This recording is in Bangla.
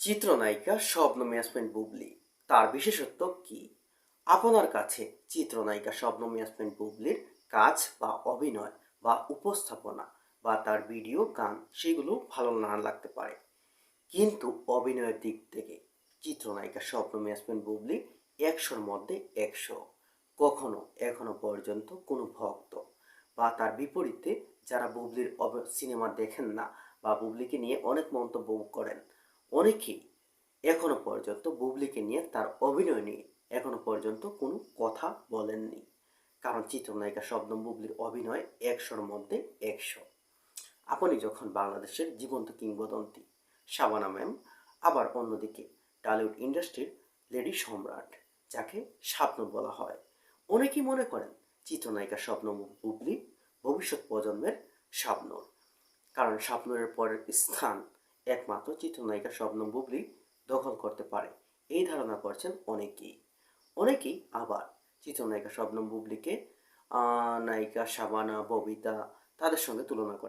চিত্রনায়িকা শবনম ইয়াসমিন বুবলী তার বিশেষত্ব কি? আপনার কাছে চিত্রনায়িকা শবনম ইয়াসমিন বুবলীর কাজ বা অভিনয় বা উপস্থাপনা বা তার ভিডিও গান সেগুলো ভালো না লাগতে পারে, কিন্তু অভিনয়ের দিক থেকে চিত্রনায়িকা শবনম ইয়াসমিন বুবলী ১০০-র মধ্যে ১০০। কখনো এখনো পর্যন্ত কোনো ভক্ত বা তার বিপরীতে যারা বুবলীর সিনেমা দেখেন না বা বুবলীকে নিয়ে অনেক মন্তব্য করেন, অনেকেই এখনো পর্যন্ত বুবলীকে নিয়ে তার অভিনয় নিয়ে এখনো পর্যন্ত কোনো কথা বলেননি। কারণ চিত্রনায়িকা শবনম বুবলীর অভিনয় ১০০-র মধ্যে ১০০। আপনি যখন বাংলাদেশের জীবন্ত কিংবদন্তি শাবানা ম্যাম, আবার অন্যদিকে টলিউড ইন্ডাস্ট্রির লেডি সম্রাট যাকে শাবনূর বলা হয়, অনেকেই মনে করেন চিত্রনায়িকা শবনম বুবলী ভবিষ্যৎ প্রজন্মের শাবনূর। কারণ শাবনূরের পরের স্থান একমাত্র চিত্রনায়িকা শবনম বুবলী দখল করতে পারে, এই ধারণা করছেন অনেকেই। অনেকেই আবার চিত্রনায়িকা শবনম বুবলীকে নায়িকা শাবানা, ববিতা তাদের সঙ্গে তুলনা করে।